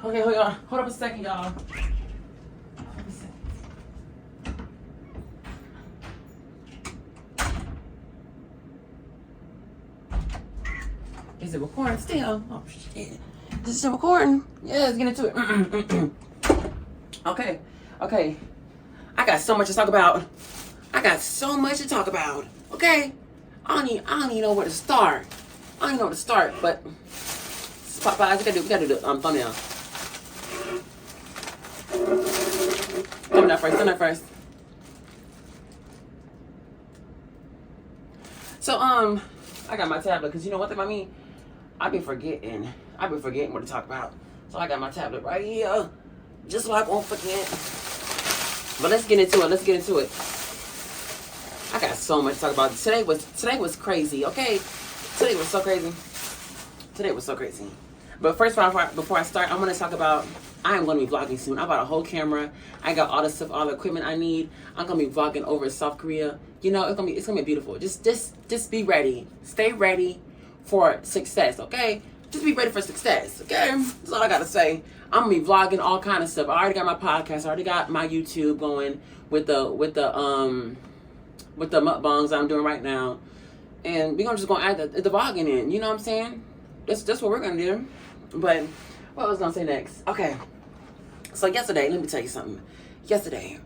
Okay, hold on. Hold up a second, y'all. Is it recording still? Oh shit. Is it still recording? Yeah, let's get into it. Okay. I got so much to talk about. Okay? I don't even know where to start. But Popeyes, we gotta do the thumbnail. Thumbnail first. So I got my tablet because you know what thing about me? I've been forgetting what to talk about. So I got my tablet right here, just so I won't forget. But let's get into it. I got so much to talk about. Today was crazy. Okay, today was so crazy. But first, before I start, I'm gonna talk about. I am gonna be vlogging soon. I bought a whole camera. I got all the stuff, all the equipment I need. I'm gonna be vlogging over South Korea. You know, it's gonna be beautiful. Just be ready. Stay ready for success. Okay, just be ready for success. Okay, that's all I gotta say. I'm gonna be vlogging all kind of stuff. I already got my podcast. I already got my YouTube going with the mukbangs I'm doing right now, and we're gonna just add the vlogging in. You know what I'm saying? That's what we're gonna do. But what was I gonna say next? Okay, so yesterday, let me tell you something. Yesterday,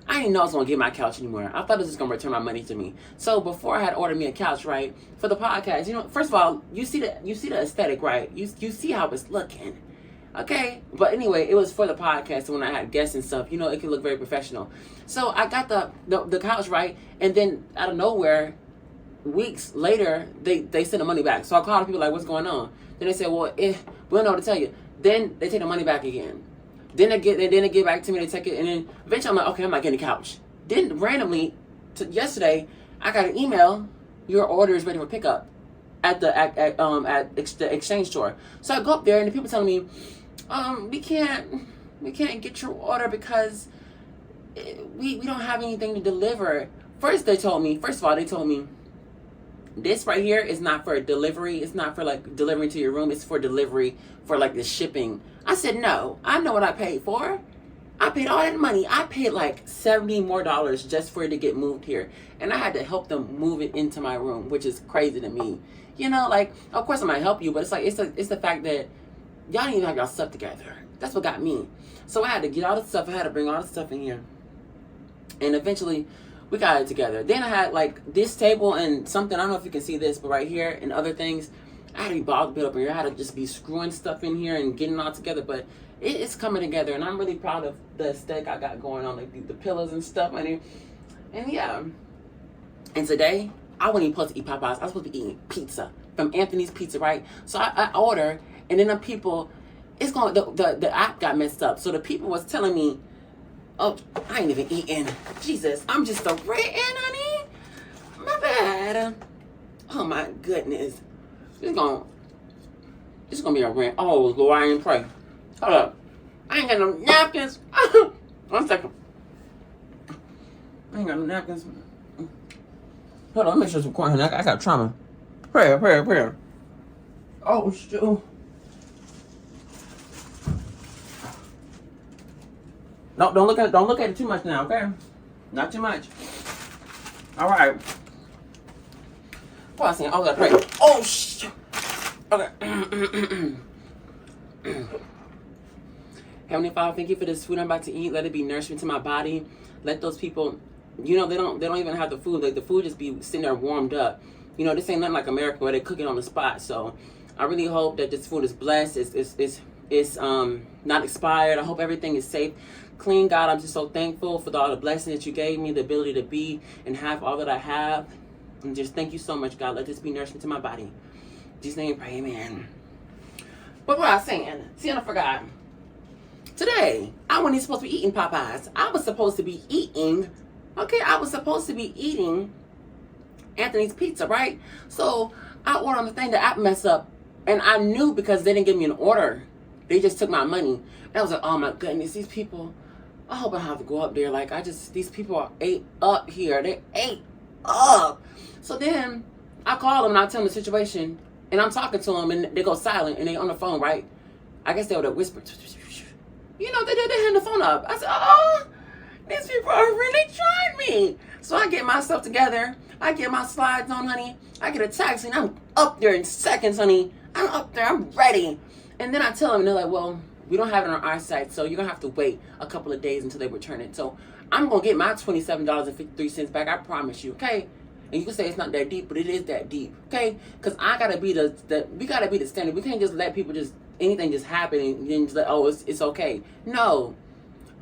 I didn't know I was gonna get my couch anymore. I thought it was just gonna return my money to me. So before I had ordered me a couch, right, for the podcast, you know, first of all, you see the aesthetic, right? You see how it's looking. Okay, but anyway, it was for the podcast, and when I had guests and stuff, you know, it could look very professional. So I got the couch, right, and then out of nowhere, weeks later, they sent the money back. So I called people like, what's going on? Then they said, well, we don't know what to tell you. Then they take the money back again. Then they get back to me, they take it, and then eventually I'm like, okay, I'm not getting a couch. Then randomly, yesterday, I got an email, your order is ready for pickup at the exchange store. So I go up there, and the people telling me, we can't get your order because we don't have anything to deliver. First of all, they told me this right here is not for delivery. It's not for like delivering to your room. It's for delivery for like the shipping. I said, no, I know what I paid for. I paid all that money. I paid like $70 more just for it to get moved here. And I had to help them move it into my room, which is crazy to me. You know, like, of course I might help you, but it's like, it's the fact that y'all didn't even have y'all stuff together. That's what got me. So I had to get all the stuff. I had to bring all the stuff in here. And eventually, we got it together. Then I had like this table and something, I don't know if you can see this, but right here and other things, I had to be bogged up in here. I had to just be screwing stuff in here and getting it all together. But it's coming together, and I'm really proud of the aesthetic I got going on, like the pillows and stuff in here. And yeah. And today, I wasn't even supposed to eat Popeyes. I was supposed to be eating pizza from Anthony's Pizza, right? So I order, and then the people, the app got messed up. So the people was telling me, oh, I ain't even eating. Jesus, I'm just a written, honey. My bad. Oh my goodness. It's gonna be a rant. Oh Lord, I ain't pray. Hold up. I ain't got no napkins. 1 second. I ain't got no napkins. Hold on, let me make sure it's recording. I got trauma. Prayer. Oh shoot. No, don't look at it too much now, okay? Not too much. All right. What I saying? Oh, I gotta pray. Oh shit. Okay. Heavenly Father, thank you for this food I'm about to eat. Let it be nourishment to my body. Let those people, you know, they don't even have the food. Like the food just be sitting there warmed up. You know, this ain't nothing like America where they cook it on the spot. So I really hope that this food is blessed. It's not expired. I hope everything is safe, clean. God, I'm just so thankful for all the blessings that you gave me, the ability to be and have all that I have. And just thank you so much, God. Let this be nourishment to my body. In Jesus' name, pray, amen. What was I saying? See, I forgot. Today, I wasn't even supposed to be eating Popeyes. I was supposed to be eating Anthony's Pizza, right? So I ordered on the thing, the app messed up. And I knew because they didn't give me an order. They just took my money. And I was like, oh my goodness, these people, I hope I don't have to go up there. Like, these people ate up here. They ate up. So then I call them and I tell them the situation. And I'm talking to them and they go silent and they on the phone, right? I guess they would have whispered. You know, they hand the phone up. I said, oh, these people are really trying me. So I get myself together. I get my slides on, honey. I get a taxi, and I'm up there in seconds, honey. I'm up there. I'm ready. And then I tell them, and they're like, well, we don't have it on our site, so you're going to have to wait a couple of days until they return it. So I'm going to get my $27.53 back. I promise you, okay? And you can say it's not that deep, but it is that deep, okay? Because I got to be we got to be the standard. We can't just let people anything just happen and then just like, oh, it's okay. No.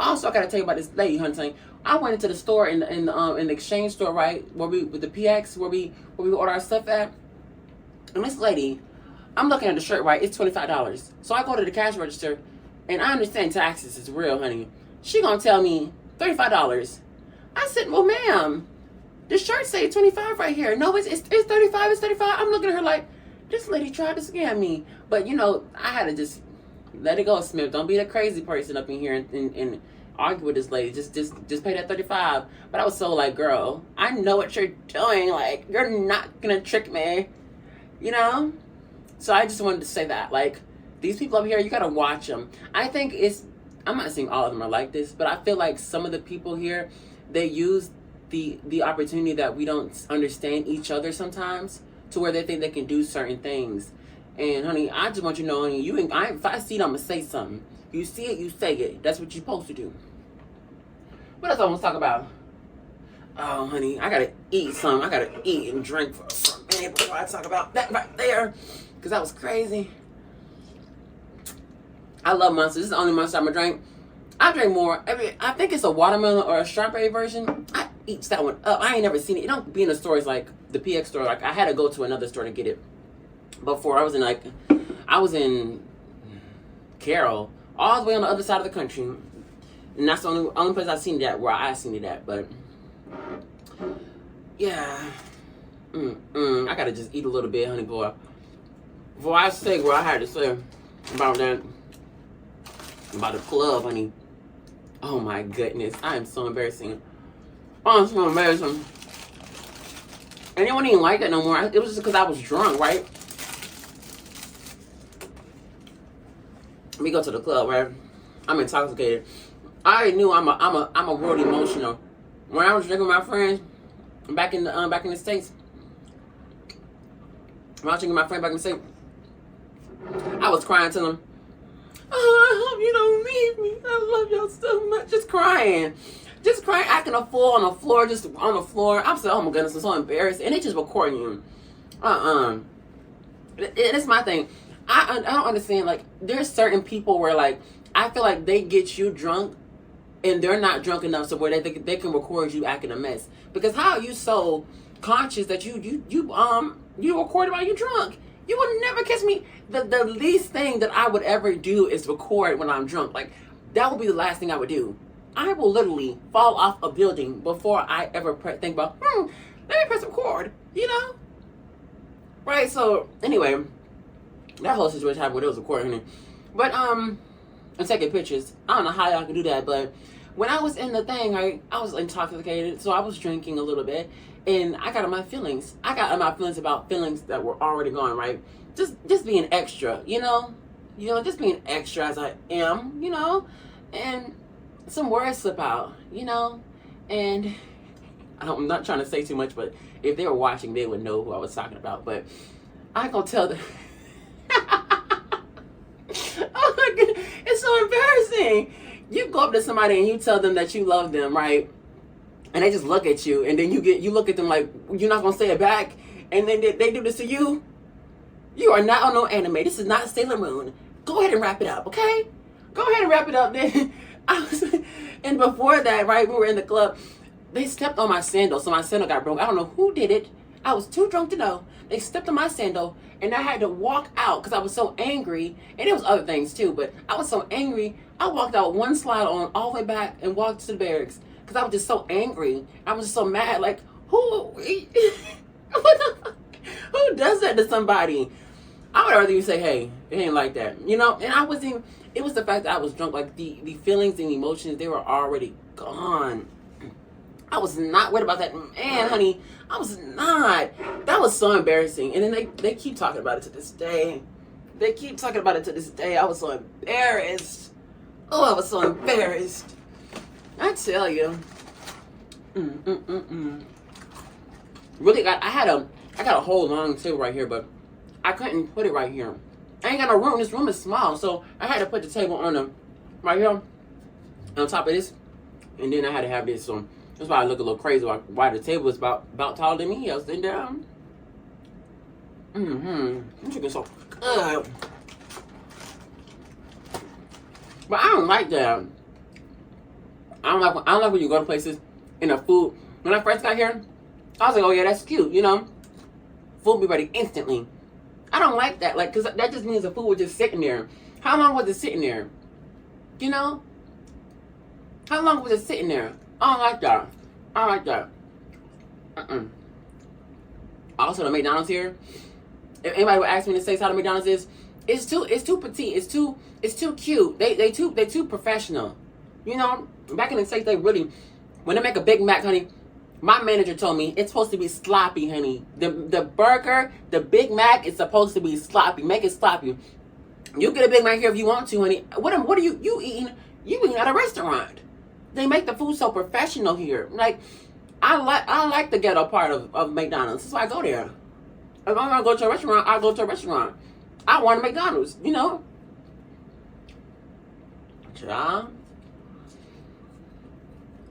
Also, I got to tell you about this lady, honey. I went into the store in the exchange store, right, with the PX, where we order our stuff at. And this lady, I'm looking at the shirt, right, it's $25. So I go to the cash register, and I understand taxes is real, honey. She gonna tell me $35. I said, well, ma'am, the shirt say 25 right here. No, it's 35, it's 35. I'm looking at her like, this lady tried to scam me. But, you know, I had to just let it go, Smith. Don't be the crazy person up in here and argue with this lady. Just pay that 35. But I was so like, girl, I know what you're doing. Like, you're not gonna trick me, you know? So I just wanted to say that, like, these people up here, you gotta watch them. I think I'm not saying all of them are like this, but I feel like some of the people here, they use the opportunity that we don't understand each other sometimes to where they think they can do certain things. And honey, I just want you to know, honey, if I see it, I'm gonna say something. You see it, you say it. That's what you're supposed to do. What else I want to talk about? Oh, honey, I gotta eat something. I gotta eat and drink for a minute before I talk about that right there, because that was crazy. I love Monster. This is the only Monster I'm gonna drink. I drink more. I think it's a watermelon or a strawberry version. I eat that one up. I ain't never seen it. It don't be in the stores like the PX store. Like, I had to go to another store to get it. Before I was in Carroll, all the way on the other side of the country, and that's the only place I've seen that where I seen it at. But yeah, I gotta just eat a little bit, honey boy. Before I say what I had to say about the club, honey. Oh my goodness, I am so embarrassing. Oh, it's so embarrassing. And it wasn't even like that no more. It was just because I was drunk, right? We go to the club, right? I'm intoxicated. I already knew I'm a world emotional. When I was drinking with my friends back in the States, when I was drinking with my friend back in the States, I was crying to them. Oh, I hope you don't leave me. I love y'all so much. Just crying, acting a fool on the floor, just on the floor. I'm so, oh my goodness, I'm so embarrassed, and they just recording you. It's my thing. I don't understand. Like, there's certain people where, like, I feel like they get you drunk and they're not drunk enough so where they can record you acting a mess. Because how are you so conscious that you record while you're drunk? You would never catch me. The least thing that I would ever do is record when I'm drunk. Like, that would be the last thing I would do. I will literally fall off a building before I ever think about, let me press record, you know? Right, so, anyway, that whole situation happened where it was recording. But, and taking pictures. I don't know how y'all can do that, but when I was in the thing, right, I was intoxicated, so I was drinking a little bit, and I got in my feelings. I got in my feelings about feelings that were already gone, right? Just being extra, you know? Just being extra as I am, you know? And some words slip out, you know? And I'm not trying to say too much, but if they were watching, they would know who I was talking about. But I ain't gonna tell them. Oh my God, it's so embarrassing. You go up to somebody and you tell them that you love them, right? And they just look at you, and then you look at them like you're not gonna say it back, and then they do this to you. You are not on no anime. This is not Sailor Moon. Go ahead and wrap it up, okay? Go ahead and wrap it up. Then and before that, right, we were in the club. They stepped on my sandal, so my sandal got broke. I don't know who did it. I was too drunk to know. They stepped on my sandal, and I had to walk out because I was so angry. And it was other things too, but I was so angry. I walked out one slide on all the way back and walked to the barracks because I was just so angry. I was just so mad. Like, who does that to somebody? I would rather you say, hey, it ain't like that, you know? And I wasn't even, it was the fact that I was drunk. Like, the feelings and emotions, they were already gone. I was not worried about that. Man, honey, I was not. That was so embarrassing. And then they keep talking about it to this day. They keep talking about it to this day. I was so embarrassed. Oh, I was so embarrassed. I tell you. Really got, I got a whole long table right here, but I couldn't put it right here. I ain't got no room. This room is small, so I had to put the table on the, right here, on top of this. And then I had to have this, so that's why I look a little crazy. Why the table is about taller than me. I was sitting down. This chicken so good. But I don't like that. I don't like when you go to places and the food. When I first got here, I was like, oh yeah, that's cute, you know. Food be ready instantly. I don't like that, like, cause that just means the food was just sitting there. How long was it sitting there? You know? How long was it sitting there? I don't like that. I don't like that. Also, the McDonald's here. If anybody would ask me to say how the McDonald's is, it's too petite. It's too cute. They too professional. You know, back in the States, they really, when they make a Big Mac, honey, my manager told me it's supposed to be sloppy, honey. The burger, the Big Mac is supposed to be sloppy. Make it sloppy. You get a Big Mac here if you want to, honey. What are you eating? You eating at a restaurant. They make the food so professional here. Like, I like the ghetto part of McDonald's. That's why I go there. If I'm gonna go to a restaurant, I go to a restaurant. I want a McDonald's, you know. Yeah.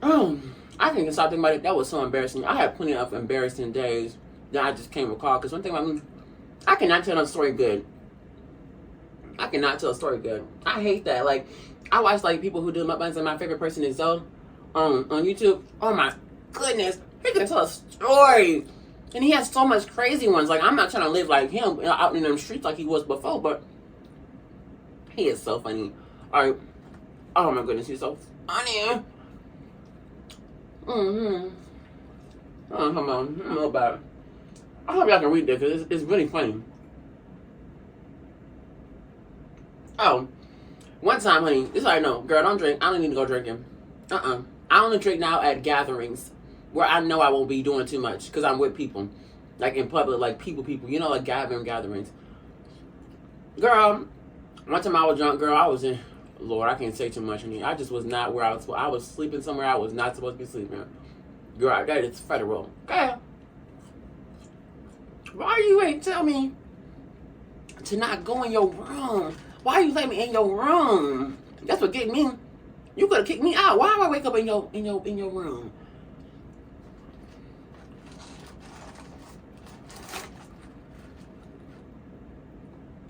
I can't even stop thinking about it. That was so embarrassing. I had plenty of embarrassing days that I just can't recall. Because one thing about me, I cannot tell a story good. I cannot tell a story good. I hate that. Like, I watch like people who do mukbangs, and my favorite person is Zoe on YouTube. Oh my goodness, he can tell a story, and he has so much crazy ones. Like, I'm not trying to live like him out in them streets like he was before, but he is so funny. All right. Oh my goodness, he's so funny. Oh, come on. I don't know about it. I hope y'all can read this because it's really funny. Oh, one time, honey, this I know. Girl, don't drink. I don't need to go drinking. I only drink now at gatherings where I know I won't be doing too much because I'm with people. Like in public, like people. You know, like gatherings. Girl, one time I was drunk, girl, I was in... Lord, I can't say too much. I just was not where I was sleeping somewhere I was not supposed to be sleeping. Girl, that is federal. Okay. Why you ain't tell me to not go in your room? Why you let me in your room? That's what get me. You could have kicked me out. Why do I wake up in your room?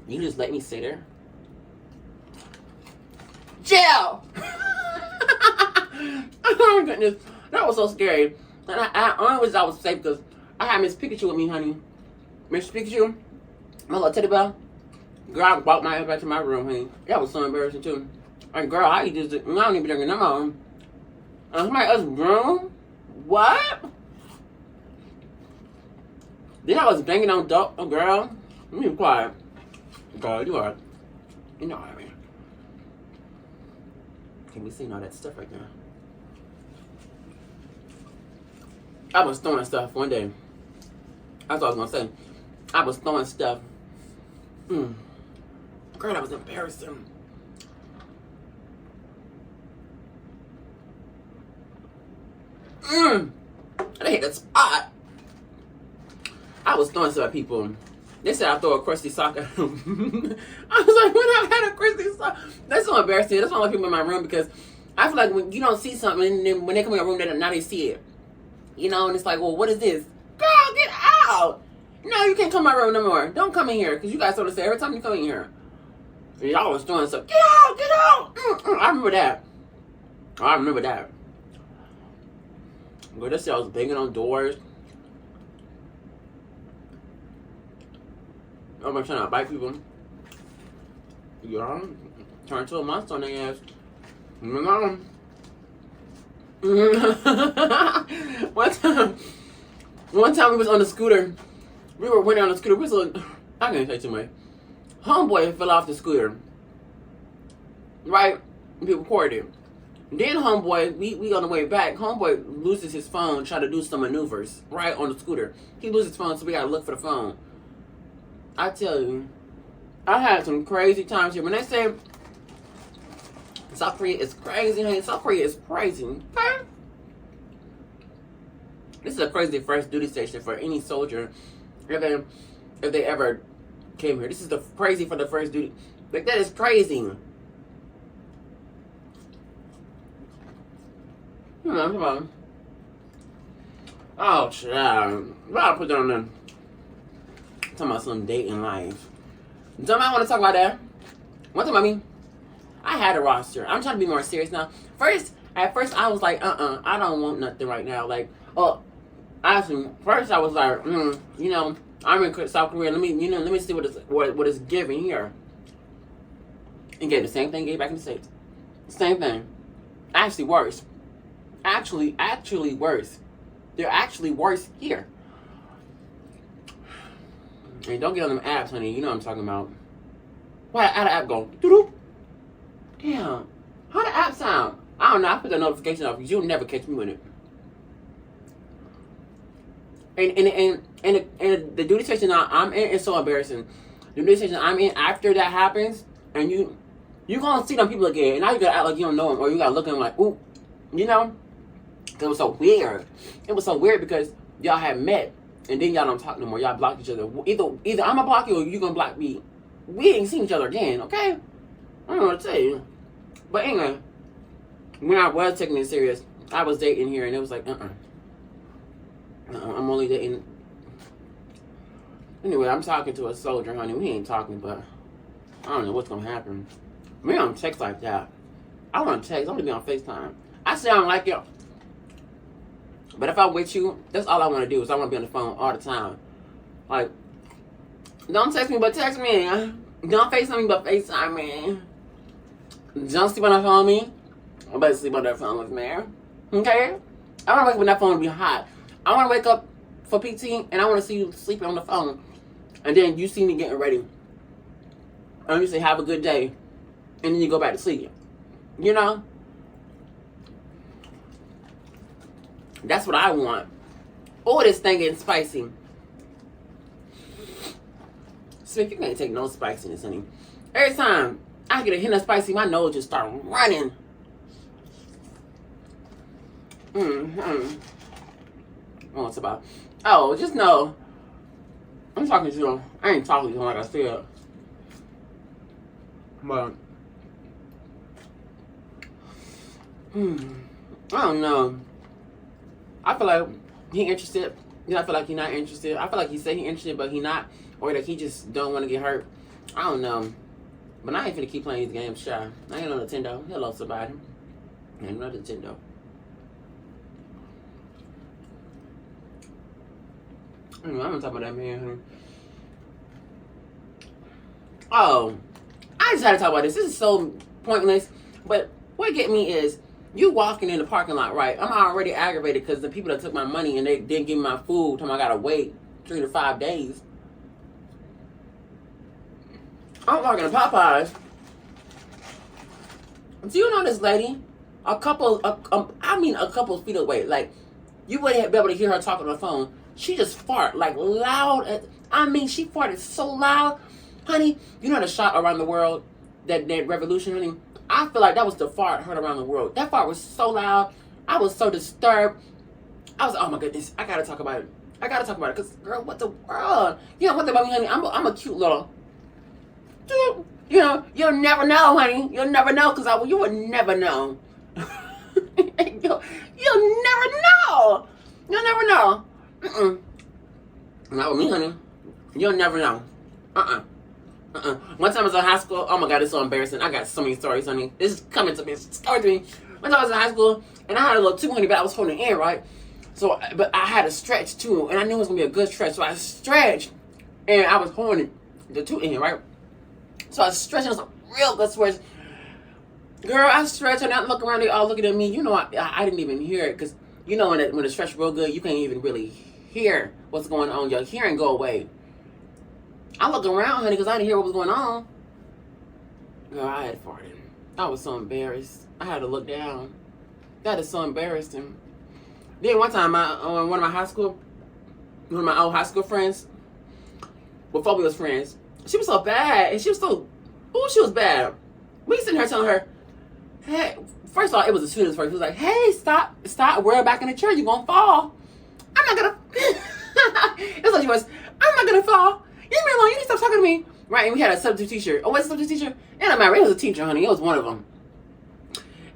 You just let me sit there. Jail! Oh my goodness. That was so scary. And I only wish I was safe because I had Miss Pikachu with me, honey. Miss Pikachu, my little teddy bear. Girl, I brought my ass back to my room, honey. That was so embarrassing too. Like, girl, I don't even be drinking no more. And somebody else's room? What? Then I was banging on dope. Oh, girl. Let me be quiet. Girl, you know what I mean. Can't be seeing all that stuff right now. I was throwing stuff one day. That's what I was gonna say. I was throwing stuff. Girl, that was embarrassing. I hit the spot. I was throwing stuff at people. They said I throw a crusty sock at them. I was like, when I had a crusty sock? That's so embarrassing. That's why I like people in my room because I feel like when you don't see something, and then when they come in your room, now they see it. You know, and it's like, well, what is this? Girl, get out. No, you can't come in my room no more. Don't come in here because you guys sort of say every time you come in here. And y'all was throwing stuff. Get out, get out. I remember that. But this I was banging on doors. I'm trying to bite people. You know, turn into a monster on their ass. One time we was on the scooter. We were winning on the scooter. I can't say too much. Homeboy fell off the scooter. Right? We recorded. Then homeboy, we on the way back, homeboy loses his phone, try to do some maneuvers, right, on the scooter. He loses his phone, so we gotta look for the phone. I tell you, I had some crazy times here. When they say South Korea is crazy, honey, South Korea is crazy. Okay? This is a crazy first duty station for any soldier if they ever came here. This is the crazy for the first duty. Like, that is crazy. Come on. Oh, child. I gotta put that on there. Talking about some dating life. Don't I want to talk about that? One thing about me, I had a roster. I'm trying to be more serious now. At first, I was like, I don't want nothing right now. Like, actually, first I was like, you know, I'm in South Korea. Let me see what it's giving here. And gave the same thing, gave back in the States. Same thing. Actually worse. Actually worse. They're actually worse here. And don't get on them apps, honey. You know what I'm talking about. Why? How'd the app go? Doo-doo. Damn. How the app sound? I don't know. I put the notification off because you'll never catch me with it. And the duty station I'm in is so embarrassing. The duty station I'm in, after that happens, and you gonna see them people again, and now you gotta act like you don't know them, or you gotta look at them like, ooh, you know? Cause it was so weird. It was so weird because y'all had met, and then y'all don't talk no more. Y'all blocked each other. Either I'm gonna block you or you gonna block me. We ain't seen each other again, okay? I don't know what to tell you. But anyway, when I was taking it serious, I was dating here, and it was like, I'm only dating. Anyway, I'm talking to a soldier, honey. We ain't talking, but I don't know what's gonna happen. We don't text like that. I want to text. I want to be on FaceTime. I say I don't like it, but if I'm with you, that's all I want to do. Is I want to be on the phone all the time. Like, don't text me, but text me. Don't FaceTime me, but FaceTime me. Don't sleep on the phone with me, but sleep on that phone with me. Okay? I want to wake up when that phone be hot. I want to wake up for PT, and I want to see you sleeping on the phone. And then you see me getting ready. And you say, have a good day. And then you go back to sleep. You know? That's what I want. Oh, this thing getting spicy. Smith, you can't take no spiciness, honey. Every time I get a hint of spicy, my nose just start running. What's about? Oh, just know. I'm talking to you. I ain't talking to you like I said. But I don't know. I feel like he interested. Then I feel like he not interested. I feel like he said he interested, but he not. Or that he just don't want to get hurt. I don't know. But I ain't finna keep playing these games shy. I ain't on Nintendo. Hello, somebody. I ain't on Nintendo. I'm gonna talk about that man, honey. Oh, I just had to talk about this. This is so pointless. But what get me is you walking in the parking lot, right? I'm already aggravated because the people that took my money and they didn't give me my food, time I gotta wait 3 to 5 days. I'm walking to Popeyes. Do you know this lady? A couple feet away. Like, you wouldn't be able to hear her talking on the phone. She just fart, like, loud. She farted so loud. Honey, you know the shot around the world, that revolution, honey? I feel like that was the fart heard around the world. That fart was so loud. I was so disturbed. I was, oh my goodness, I gotta talk about it. Because, girl, what the world? You know what about me, honey? I'm a cute little, you know, you'll never know, honey. You'll never know, because you would never know. You'll never know. You'll never know. Not with me, honey. You'll never know. One time I was in high school. Oh my God, it's so embarrassing. I got so many stories, honey. This is coming to me. It's a story to me. One time I was in high school, and I had a little 200, but I was holding it in, right? So, but I had a stretch too, and I knew it was gonna be a good stretch. So I stretched, and I was holding the 2 in, right? So I was stretching. It was a real good stretch. Girl, I stretched, and I look around. They all looking at me. You know, I didn't even hear it, because you know when the stretch real good, you can't even really hear what's going on. Your hearing go away. I looked around, honey, because I didn't hear what was going on. Girl, I had farted. I was so embarrassed. I had to look down. That is so embarrassing. Then one time, one of my old high school friends, before we was friends, She was so bad, and she was so, oh, she was bad. We sitting here telling her, hey, first of all, it was the students first. He was like, hey, stop, we're back in the chair. You're going to fall. I'm not going to, that's what she was. I'm not going to fall. Leave me alone. You need to stop talking to me. Right, and we had a substitute teacher. Oh, what's a substitute teacher? It don't matter. It was a teacher, honey. It was one of them.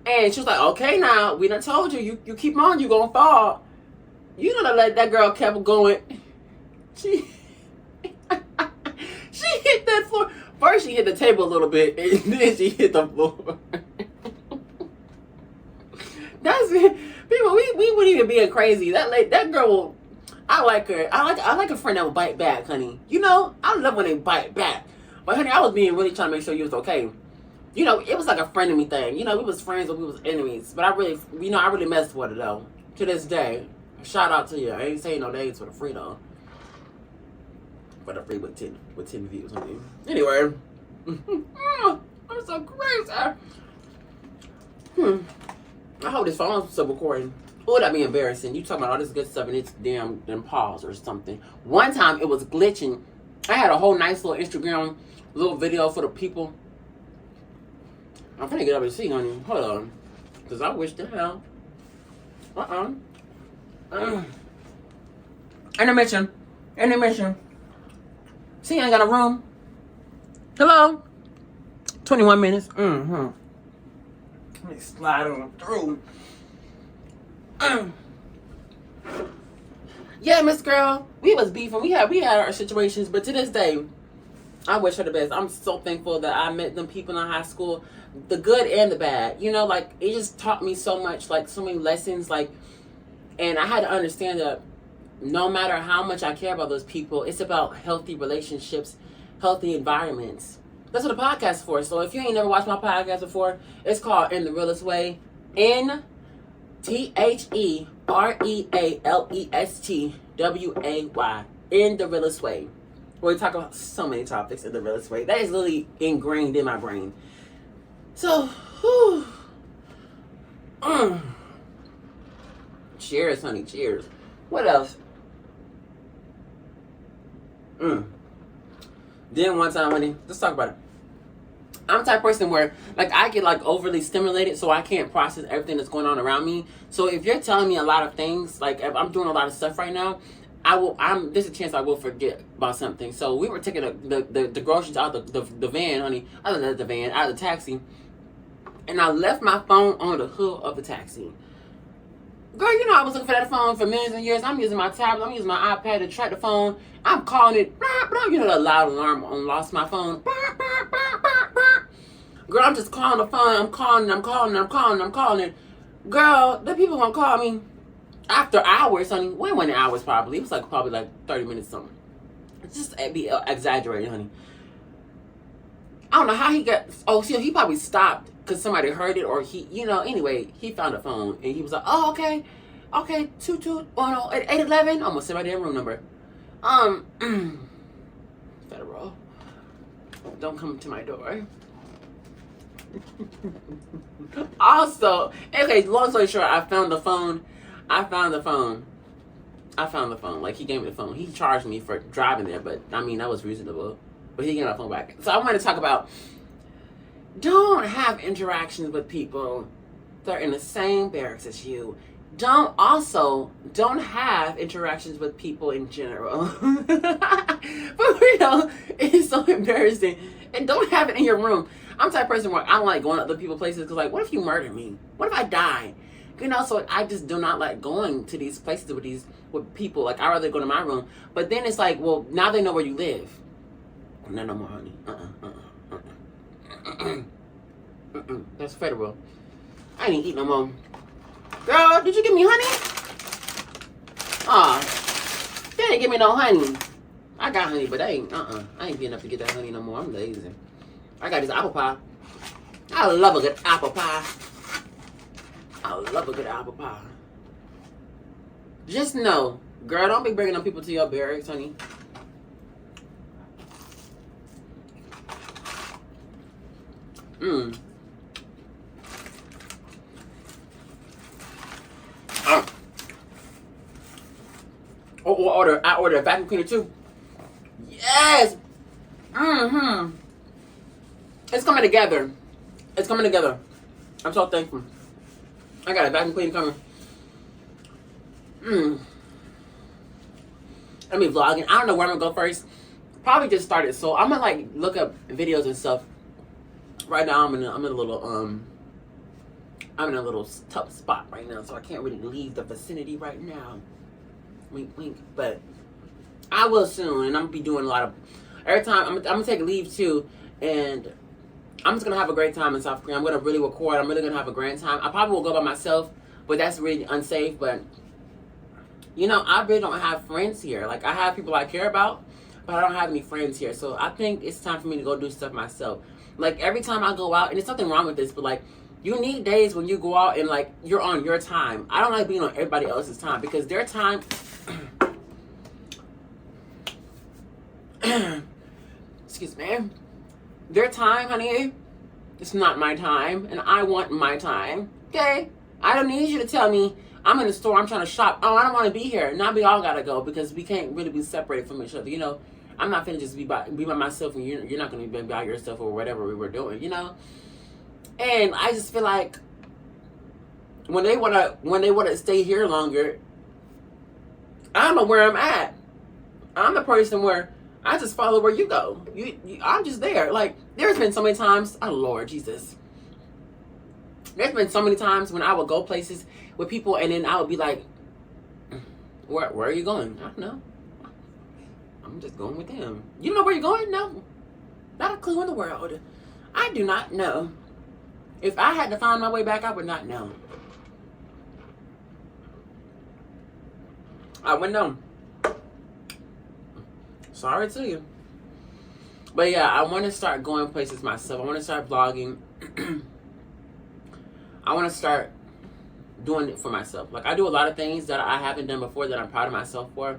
And she was like, okay, now, we done told you. You keep on, you going to fall. You know that girl kept going. She hit that floor. First, she hit the table a little bit, and then she hit the floor. That's people. We wouldn't even being crazy. That girl will. I like her. I like a friend that will bite back, honey. You know, I love when they bite back. But honey, I was being really trying to make sure you was okay. You know, it was like a friend of me thing. You know, we was friends, but we was enemies. But I really messed with her though. To this day, shout out to you. I ain't saying no names for the free though. For the free with 10 views, honey. Anyway, I'm so crazy. I hope this phone's still recording. Oh, that'd be embarrassing. You talking about all this good stuff and it's damn pause or something. One time it was glitching. I had a whole nice little Instagram little video for the people. I'm finna get up and see, honey. Hold on. Because I wish the hell. Intermission. See, I ain't got a room. Hello? 21 minutes. Let me slide on through. Yeah, Miss Girl. We was beefing. We had our situations, but to this day, I wish her the best. I'm so thankful that I met them people in high school, the good and the bad. You know, like, it just taught me so much, like, so many lessons, like, and I had to understand that no matter how much I care about those people, it's about healthy relationships, healthy environments. That's what the podcast is for. So if you ain't never watched my podcast before, it's called In the Realest Way. NTheRealestWay. In the Realest Way. Where we talk about so many topics in the Realest Way. That is literally ingrained in my brain. So, cheers, honey, cheers. What else? Then one time, honey, let's talk about it. I'm the type of person where, like, I get, like, overly stimulated, so I can't process everything that's going on around me. So if you're telling me a lot of things, like, if I'm doing a lot of stuff right now, there's a chance I will forget about something. So we were taking the groceries out of the van, honey, out of the taxi, and I left my phone on the hood of the taxi. Girl, you know I was looking for that phone for millions of years. I'm using my tablet. I'm using my iPad to track the phone. I'm calling it. You know, the loud alarm on lost my phone. Girl, I'm just calling the phone. I'm calling it. Girl, the people gonna call me after hours, honey. When wasn't hours probably? It was probably like 30 minutes something. It's just be exaggerated, honey. I don't know how he got. Oh, see, he probably stopped because somebody heard it, or he, you know. Anyway, he found a phone and he was like, "Oh, okay, 811." Almost said my damn room number. Federal. Don't come to my door. Also, okay. Long story short, I found the phone. Like, he gave me the phone. He charged me for driving there, but I mean that was reasonable. But he gave me my phone back. So I want to talk about, don't have interactions with people that are in the same barracks as you. Don't have interactions with people in general. For real, it's so embarrassing. And don't have it in your room. I'm the type of person where I don't like going to other people's places because, like, what if you murder me? What if I die? You know, so I just do not like going to these places with people. Like, I'd rather go to my room. But then it's like, well, now they know where you live. No more, honey. That's federal. I ain't eat no more. Girl, did you give me honey? Aw, they didn't give me no honey. I got honey, but I ain't getting up to get that honey no more. I'm lazy. I got this apple pie. I love a good apple pie. Just know, girl, don't be bringing them people to your barracks, honey. I ordered a vacuum cleaner too. Yes, It's coming together. It's coming together. I'm so thankful. I got a vacuum clean coming. Let me vlogging. I don't know where I'm gonna go first. Probably just started, so I'm gonna like look up videos and stuff. Right now I'm in a little tough spot right now, so I can't really leave the vicinity right now. Wink, wink. But I will soon, and I'm gonna be doing a lot of. Every time I'm gonna take a leave too, and I'm just gonna have a great time in South Korea. I'm gonna really record. I'm really gonna have a grand time. I probably will go by myself, but that's really unsafe. But you know, I really don't have friends here. Like I have people I care about, but I don't have any friends here. So I think it's time for me to go do stuff myself. Like every time I go out, and there's nothing wrong with this, but like you need days when you go out and like you're on your time. I don't like being on everybody else's time because their time. Excuse me. Their time, honey, it's not my time, and I want my time. Okay? I don't need you to tell me I'm in the store, I'm trying to shop. Oh, I don't want to be here. Now we all gotta go because we can't really be separated from each other. You know, I'm not finna just be by myself, and you're not gonna be by yourself or whatever we were doing. You know, and I just feel like when they wanna stay here longer, I don't know where I'm at. I'm the person where I just follow where you go. I'm just there. Like, there's been so many times, oh Lord Jesus. There's been so many times when I would go places with people and then I would be like, where are you going? I don't know. I'm just going with them. You know where you're going? No. Not a clue in the world. I do not know. If I had to find my way back, I would not know. I wouldn't know. Sorry to you. But yeah, I want to start going places myself. I want to start vlogging. I want to start doing it for myself. Like I do a lot of things that I haven't done before that I'm proud of myself for.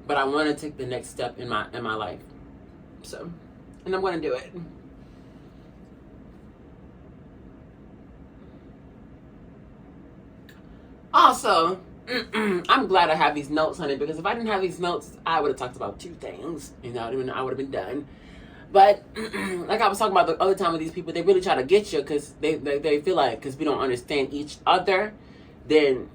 But I want to take the next step in my life. So, and I'm going to do it. Also, I'm glad I have these notes, honey, because if I didn't have these notes, I would have talked about two things. You know, I would have been done. But like I was talking about the other time with these people, they really try to get you because they feel like because we don't understand each other, then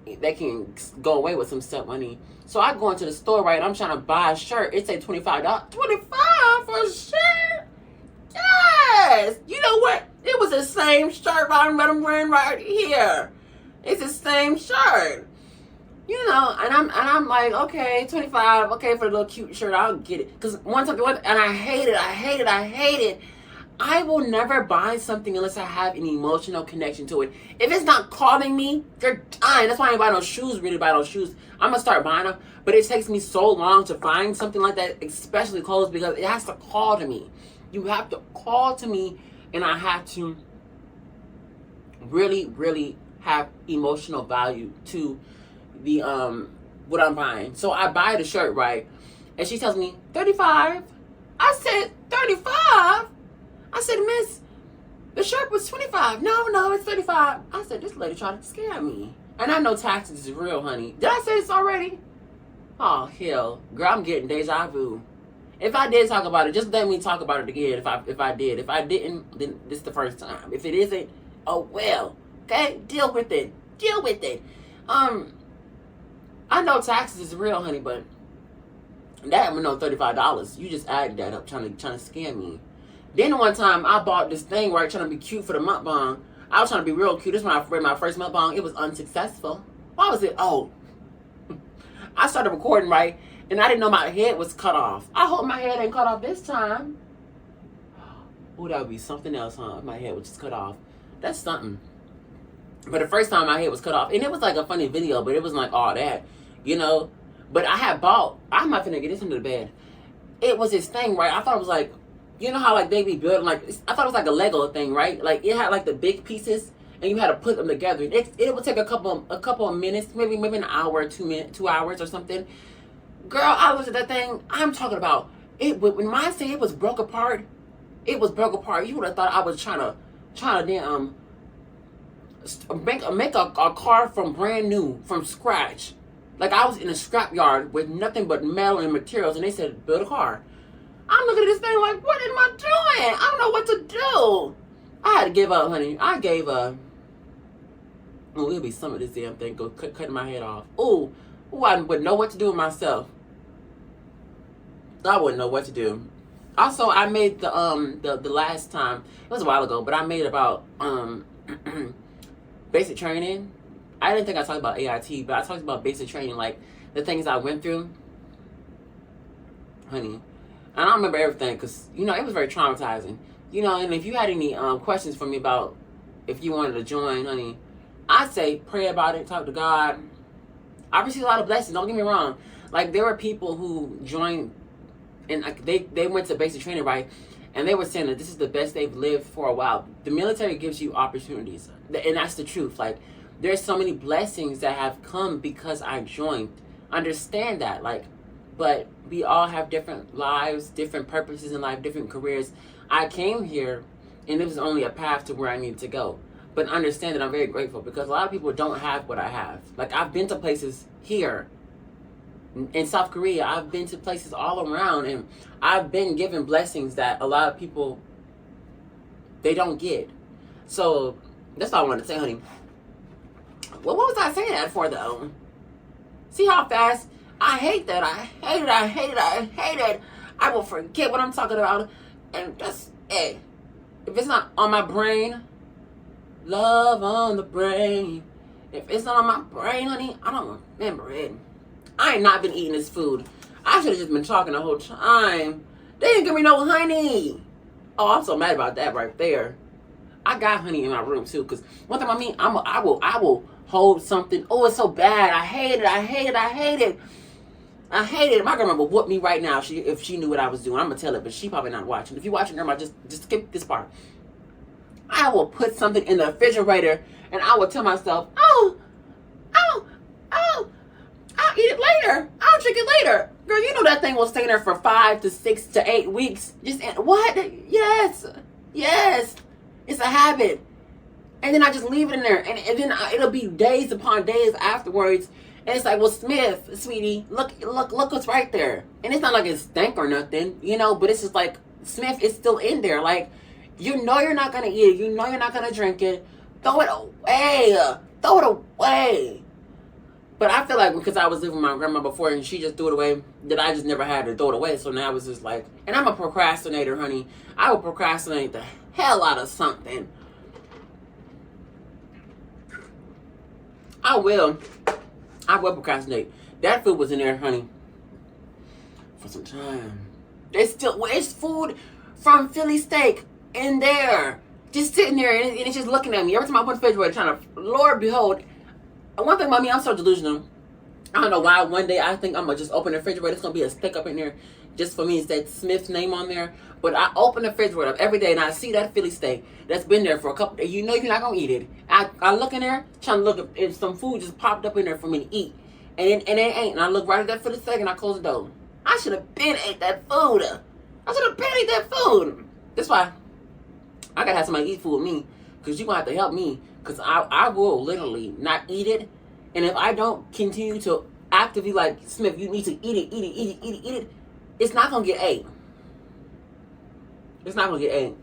they can go away with some stuff, honey. So I go into the store, right? I'm trying to buy a shirt. It say $25. $25 for a shirt? Yes. You know what? It was the same shirt that I'm wearing right here. It's the same shirt. You know, and I'm like, okay, $25, okay, for a little cute shirt, I'll get it. Because one time, and I hate it. I will never buy something unless I have an emotional connection to it. If it's not calling me, they're dying. That's why I ain't buy no shoes, really buy no shoes. I'm going to start buying them. But it takes me so long to find something like that, especially clothes, because it has to call to me. You have to call to me, and I have to really, really have emotional value to the what I'm buying. So I buy the shirt, right? And she tells me $35. I said $35. I said, Miss, the shirt was $25. No, it's $35. I said, this lady tried to scare me. And I know taxes is real, honey. Did I say this already? Oh hell, girl, I'm getting deja vu. If I did talk about it, just let me talk about it again. If I did, if I didn't, then this is the first time. If it isn't, oh well. Okay, deal with it. I know taxes is real, honey, but that was no $35. You just added that up, trying to scam me. Then one time I bought this thing right, trying to be cute for the mukbang. I was trying to be real cute. This is when I read my first mukbang. It was unsuccessful. Why was it? Oh, I started recording right, and I didn't know my head was cut off. I hope my head ain't cut off this time. Oh, that would be something else, huh? If my head was just cut off. That's something. But the first time my head was cut off, and it was like a funny video, but it wasn't like all that, you know. But I had bought, I'm not finna get this into the bed. It was this thing, right? I thought it was like, you know how like they be building, like, I thought it was like a Lego thing, right? Like it had like the big pieces, and you had to put them together. It would take a couple of minutes, maybe an hour, 2 hours or something. Girl, I looked at that thing. I'm talking about it. When I say it was broke apart, it was broke apart. You would have thought I was trying to damn make a car from brand new, from scratch. Like I was in a scrap yard with nothing but metal and materials, and they said build a car. I'm looking at this thing like, what am I doing? I don't know what to do. I had to give up, honey. I gave up. Oh, it'll be some of this damn thing go cutting my head off. Oh, I wouldn't know what to do with myself. I wouldn't know what to do. Also, I made the last time, it was a while ago, but I made about basic training. I didn't think I talked about AIT, but I talked about basic training, like the things I went through, honey. And I don't remember everything because, you know, it was very traumatizing. You know, and if you had any questions for me about if you wanted to join, honey, I'd say pray about it, talk to God. I received a lot of blessings, don't get me wrong. Like, there were people who joined, and they went to basic training, right? And they were saying that this is the best they've lived for a while. The military gives you opportunities, and that's the truth. Like, there's so many blessings that have come because I joined. Understand that, like, but we all have different lives, different purposes in life, different careers. I came here, and it was only a path to where I needed to go. But understand that I'm very grateful because a lot of people don't have what I have. Like, I've been to places here in South Korea. I've been to places all around, and I've been given blessings that a lot of people, they don't get. So that's all I wanted to say, honey. Well, what was I saying that for, though? See how fast? I hate that. I hate it. I hate it. I hate it. I will forget what I'm talking about. And just, hey, if it's not on my brain, love on the brain. If it's not on my brain, honey, I don't remember it. I ain't not been eating this food. I should have just been talking the whole time. They didn't give me no honey. Oh, I'm so mad about that right there. I got honey in my room too, because one thing I mean, I will hold something. Oh, it's so bad. I hate it. I hate it. I hate it. I hate it. My grandma would whoop me right now if she knew what I was doing. I'm gonna tell her, but she probably not watching. If you're watching, grandma, just skip this part. I will put something in the refrigerator, and I will tell myself, oh, I'll eat it later. I'll drink it later. Girl, you know that thing will stay there for 5 to 6 to 8 weeks. What? Yes. It's a habit. And then I just leave it in there, and then it'll be days upon days afterwards. And it's like, well, Smith, sweetie, look what's right there. And it's not like it's stank or nothing, you know, but it's just like, Smith is still in there. Like, you know you're not going to eat it. You know you're not going to drink it. Throw it away. Throw it away. But I feel like because I was living with my grandma before and she just threw it away, that I just never had to throw it away. So now it's just like, and I'm a procrastinator, honey. I will procrastinate the hell out of something. I will procrastinate. That food was in there, honey, for some time. It's food from Philly steak in there. Just sitting there, and it's just looking at me. Every time I open the refrigerator, trying to, Lord behold. One thing about me, I'm so delusional. I don't know why. One day I think I'm going to just open the refrigerator. It's going to be a steak up in there just for me. It's that Smith's name on there. But I open the refrigerator up every day, and I see that Philly steak that's been there for a couple days. You know you're not going to eat it. I look in there, trying to look if some food just popped up in there for me to eat. And it ain't. And I look right at that Philly steak, and I close the door. I should have been ate that food. I should have been ate that food. That's why I got to have somebody eat food with me. Because you're going to have to help me. Because I will literally not eat it. And if I don't continue to actively, like, Smith, you need to eat it, it's not going to get ate. It's not going to get ate.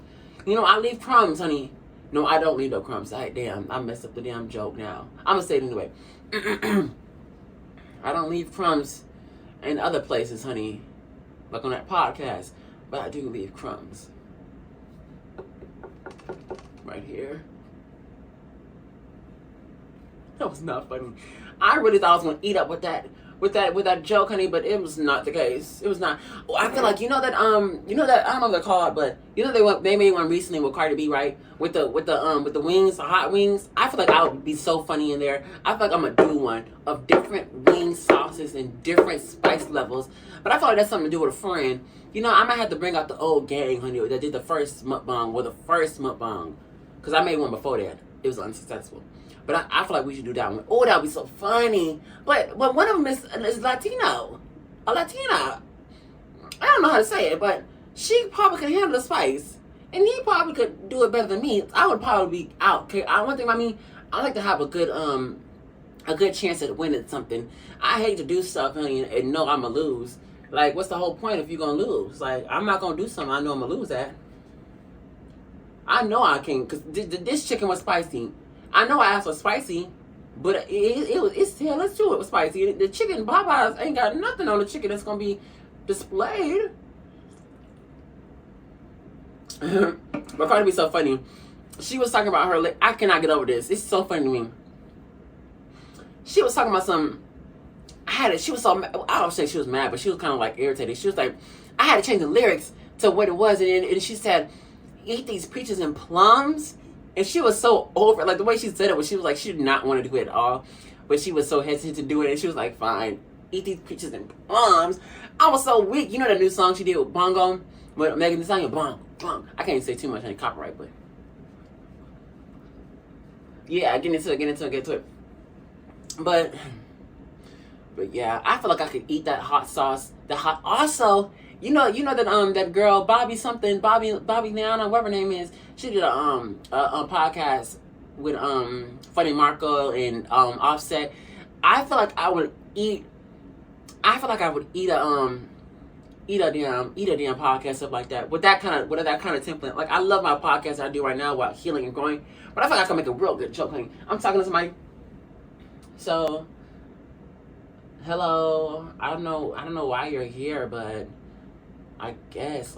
You know, I leave crumbs, honey. No, I don't leave no crumbs. Damn, I messed up the damn joke now. I'm going to say it anyway. I don't leave crumbs in other places, honey. Like on that podcast. But I do leave crumbs. Right here. That was not funny. I really thought I was gonna eat up with that joke, honey, but it was not the case. It was not. Oh, I feel like you know that I don't know what they're called, but you know they made one recently with Cardi B, right? With the wings, the hot wings. I feel like I would be so funny in there. I feel like I'm gonna do one of different wing sauces and different spice levels. But I feel like that's something to do with a friend. You know, I might have to bring out the old gang, honey, that did the first mukbang, because I made one before that. It was unsuccessful. But I feel like we should do that one. Oh, that would be so funny. But one of them is Latino. A Latina. I don't know how to say it, but she probably could handle the spice. And he probably could do it better than me. I would probably be out. Okay, one thing about me, I like to have a good chance at winning something. I hate to do stuff, honey, and know I'm going to lose. Like, what's the whole point if you're gonna lose? Like, I'm not gonna do something I know I'm gonna lose at. I know I can, because this chicken was spicy. I know I asked for spicy, but let's do it with spicy. The chicken, Popeyes ain't got nothing on the chicken that's gonna be displayed. But Cardi be so funny. She was talking about her, I cannot get over this. It's so funny to me. She was talking about some, she was so, I don't say she was mad, but she was kind of like irritated. She was like, I had to change the lyrics to what it was. And she said, eat these peaches and plums. And she was so over, like the way she said it was, she was like, she did not want to do it at all. But she was so hesitant to do it. And she was like, fine, eat these peaches and plums. I was so weak. You know the new song she did with Bongo? With Megan Thee Stallion, Bong, Bong. I can't say too much on copyright, but. Yeah, get into it. But yeah, I feel like I could eat that hot sauce. Also, you know that that girl Bobby Nana, whatever her name is. She did a podcast with Funny Marco and Offset. I feel like I would eat a damn podcast, stuff like that. With that kind of template. Like, I love my podcast I do right now while healing and growing. But I feel like I can make a real good joke. Like, I'm talking to somebody. So, hello. I don't know why you're here, but I guess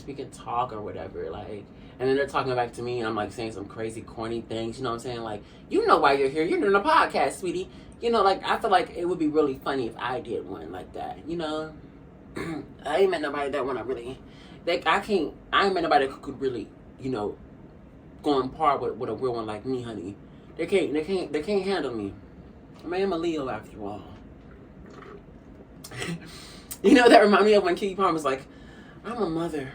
we can talk or whatever. Like, and then they're talking back to me, and I'm like saying some crazy corny things. You know what I'm saying? Like, you know why you're here. You're doing a podcast, sweetie. You know, like, I feel like it would be really funny if I did one like that. You know, I ain't met nobody that wanna really. I ain't met nobody that could really, you know, go on par with a real one like me, honey. They can't handle me. I mean, I'm a Leo after all. You know, that remind me of when Keke Palmer was like, I'm a mother.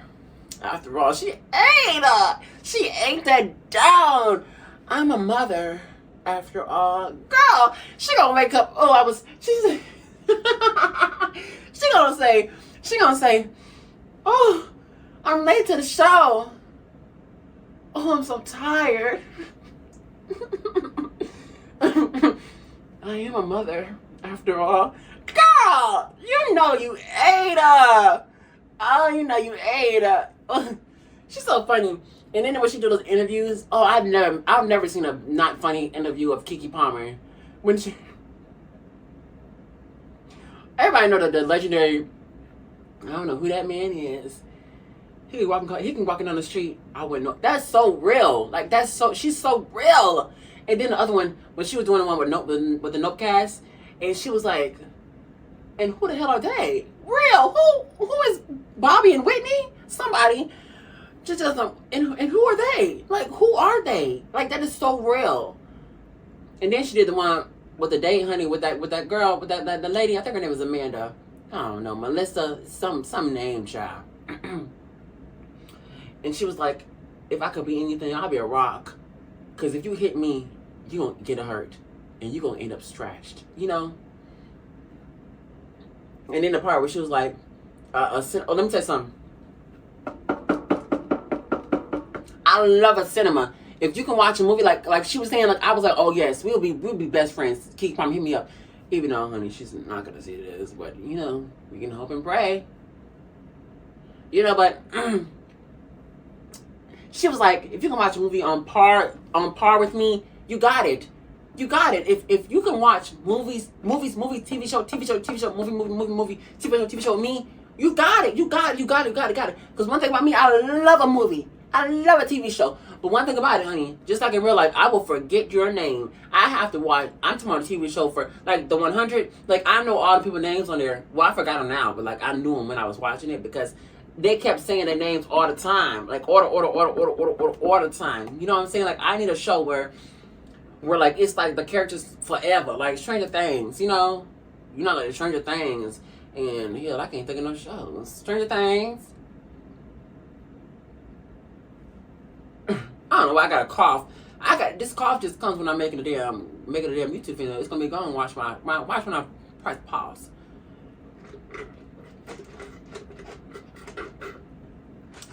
After all, she ain't that down. I'm a mother. After all, girl, she gonna wake up. She gonna say, oh, I'm late to the show. Oh, I'm so tired. I am a mother, after all. Girl, you know you ate her. Oh, you know you ate her. She's so funny. And then when she do those interviews, I've never seen a not funny interview of Keke Palmer. When everybody know that the legendary, I don't know who that man is. He can walking down the street. I wouldn't know. That's so real. Like, she's so real. And then the other one, when she was doing the one with the Nope cast, and she was like, and who the hell are they? Real? Who is Bobby and Whitney? Somebody. And who are they? Like, who are they? Like, that is so real. And then she did the one with the date, honey, with that girl, with the lady. I think her name was Amanda. I don't know, Melissa, some name, child. And she was like, if I could be anything, I'll be a rock. Because if you hit me, you gonna get hurt. And you gonna end up scratched. You know? And then the part where she was like, let me tell you something. I love a cinema. If you can watch a movie like she was saying, like, I was like, oh yes, we'll be best friends. Keke Palmer, hit me up. Even though, honey, she's not gonna see this, but you know, we can hope and pray. You know, but she was like, if you can watch a movie on par with me, you got it. You got it. If you can watch movies, TV show, movie, TV show with me, you got it. You got it. Because one thing about me, I love a movie. I love a TV show. But one thing about it, honey, just like in real life, I will forget your name. I have to watch, I'm talking about a TV show for, like, the 100. Like, I know all the people's names on there. Well, I forgot them now, but, like, I knew them when I was watching it because they kept saying their names all the time. Like, all the time. You know what I'm saying? Like, I need a show where like, it's like the characters forever. Like, Stranger Things, you know? You know, like, Stranger Things. And, hell, I can't think of no shows. Stranger Things. I don't know why I got a cough. This cough just comes when I'm making a damn YouTube video. It's gonna be gone. Watch when I press pause.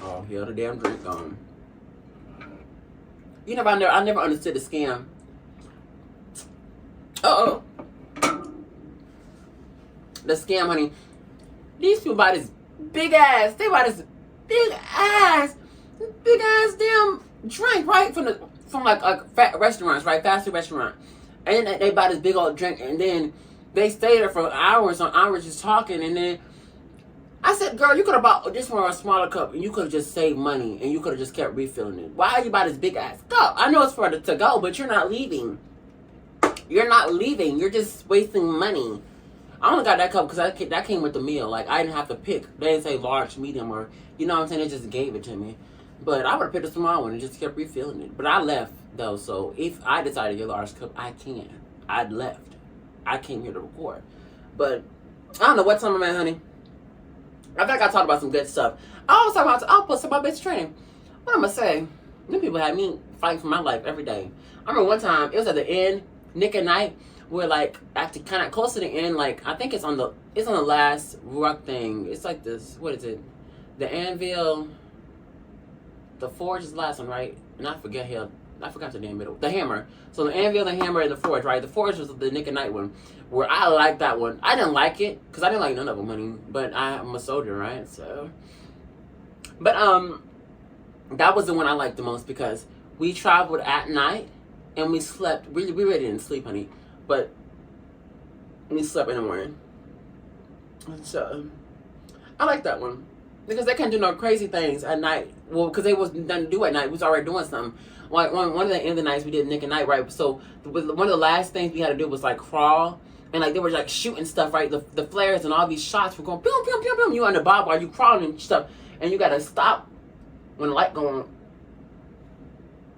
Oh, here the damn drink gone. You know, I never understood the scam. The scam, honey. These people buy this big ass. They buy this big ass damn drink, right? From like fat restaurants, right? Fast food restaurant. And then they buy this big old drink, and then they stay there for hours on hours just talking. And then I said, girl, you could have bought this one or a smaller cup, and you could have just saved money, and you could have just kept refilling it. Why you buy this big ass cup? I know it's for the to go, but you're not leaving. You're not leaving. You're just wasting money. I only got that cup because that came with the meal. Like, I didn't have to pick. They didn't say large, medium, or, you know what I'm saying? They just gave it to me. But I would have picked a small one and just kept refilling it. But I left, though. So if I decided to get a large cup, I can. I'd left. I came here to record. But I don't know what time I'm at, honey. I think I talked about some good stuff. I always talk about, I'll post about basic training. What I'm going to say? Them people had me fighting for my life every day. I remember one time, it was at the end, Nick and Night. We're like actually kind of close to the end. Like, I think it's on the last rock thing. It's like this. What is it? The anvil. The forge is the last one, right? And I forgot the damn middle. The hammer. So the anvil, the hammer, and the forge, right? The forge was the Nick and Night one, where I liked that one. I didn't like it because I didn't like none of them, honey. But I'm a soldier, right? So, but that was the one I liked the most because we traveled at night and we slept. We really didn't sleep, honey. But we slept in the morning. So I like that one. Because they can't do no crazy things at night. Well, because they was done to do at night. We was already doing something. Like one of the end of the nights we did Nick and Night, right? So one of the last things we had to do was like crawl. And like they were like shooting stuff, right? The flares and all these shots were going pew, pew, pew, pew. You on the bob while you crawling and stuff. And you got to stop when the light going on.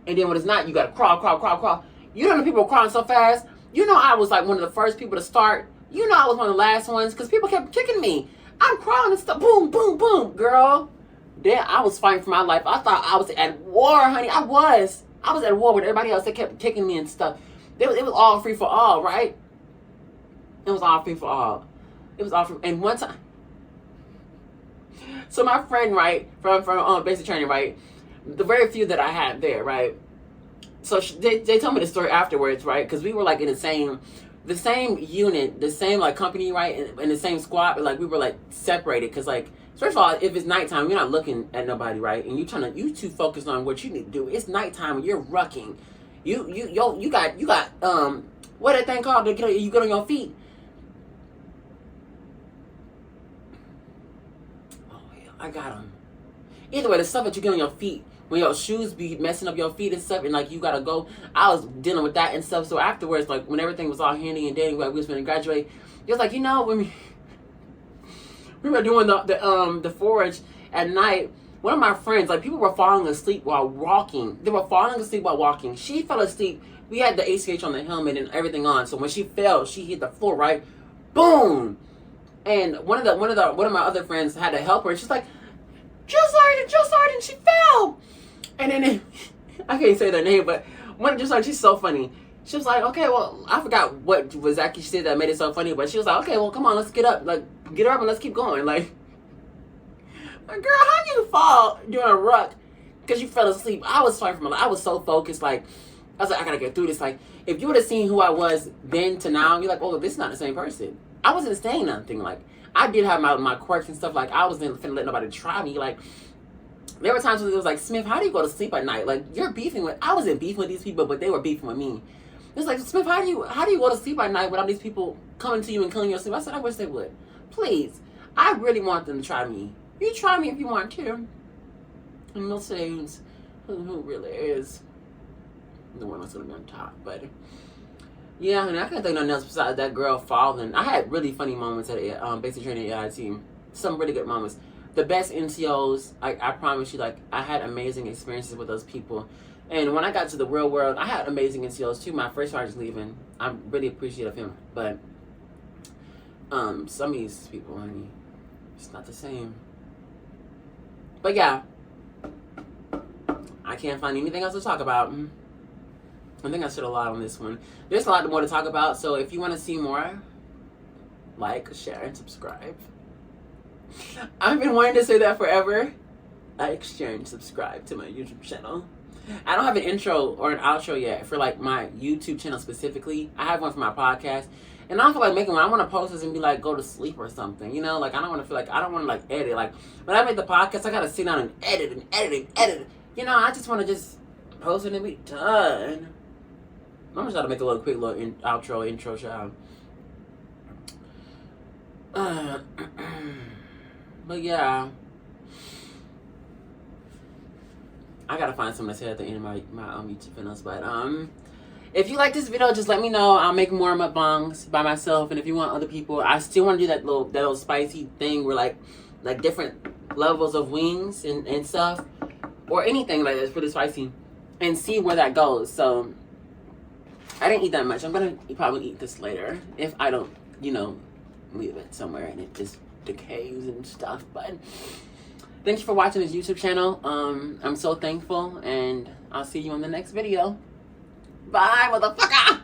And then when it's not, you got to crawl. You know the people were crawling so fast. You know I was like one of the first people to start. You know I was one of the last ones because people kept kicking me. I'm crawling and stuff. Boom, boom, boom. Girl, then I was fighting for my life. I thought I was at war, honey. I was at war with everybody else. They kept kicking me and stuff. It was all free for all, right? It was all free for all. It was all free. And one time, so my friend, right, from basic training, right, the very few that I had there, right, so they told me the story afterwards, right? Because we were like in the same unit, the same like company, right? In the same squad, but like we were like separated. Because like, first of all, if it's nighttime, you're not looking at nobody, right? And you too focused on what you need to do. It's nighttime and you're rucking. You got what that thing called? You get on your feet. Oh yeah, I got them. Either way, the stuff that you get on your feet. When your shoes be messing up your feet and stuff, and like you gotta go, I was dealing with that and stuff. So afterwards, like when everything was all handy and dandy, like we was gonna graduate, it was like, you know, when we were doing the forge at night, one of my friends, like people were falling asleep while walking. They were falling asleep while walking. She fell asleep. We had the ACH on the helmet and everything on. So when she fell, she hit the floor, right? Boom! And one of my other friends had to help her. And she's like, Drill Sergeant, she fell. And then I can't say their name, but one just like she's so funny. She was like, okay, well, I forgot what exactly she said that made it so funny, but she was like, okay, well, come on, let's get up, like get her up and let's keep going. Like, girl, how you fall during a ruck because you fell asleep? I was fighting for my life. I was so focused, like I was like, I gotta get through this. Like, if you would have seen who I was then to now, you're like, oh, this is not the same person. I wasn't saying nothing. Like, I did have my quirks and stuff. Like, I wasn't finna let nobody try me. Like, there were times when it was like, Smith, how do you go to sleep at night? Like, you're beefing with, I wasn't beefing with these people, but they were beefing with me. It's like, Smith, how do you go to sleep at night without these people coming to you and killing your sleep? I said, I wish they would. Please. I really want them to try me. You try me if you want to. And we'll see who really is the one that's going to be on top. But, yeah, and I can't think of nothing else besides that girl falling. I had really funny moments at basic training at AIT. Some really good moments. The best NCOs, I promise you, like, I had amazing experiences with those people. And when I got to the real world, I had amazing NCOs too. My first sergeant's leaving. I'm really appreciative of him. But some of these people, honey, it's not the same. But yeah, I can't find anything else to talk about. I think I said a lot on this one. There's a lot more to talk about. So if you want to see more, like, share, and subscribe. I've been wanting to say that forever. Like, share, and subscribe to my YouTube channel. I don't have an intro or an outro yet for like my YouTube channel specifically. I have one for my podcast, And I don't feel like making one. I want to post this and be like, go to sleep or something. You know, like, I don't want to feel like, I don't want to like edit. Like, when I make the podcast, I got to sit down and edit and edit and edit. You know, I just want to just post it and be done. I'm going to try to make a little quick little intro shot. But yeah. I got to find something to say at the end of my YouTube videos. But, if you like this video, just let me know. I'll make more mukbangs by myself. And if you want other people, I still want to do that little spicy thing where like different levels of wings and stuff, or anything like that's really spicy, and see where that goes. So I didn't eat that much. I'm gonna probably eat this later if I don't, you know, leave it somewhere and it just decays and stuff. But thank you for watching this YouTube channel. I'm so thankful, and I'll see you in the next video. Bye, motherfucker!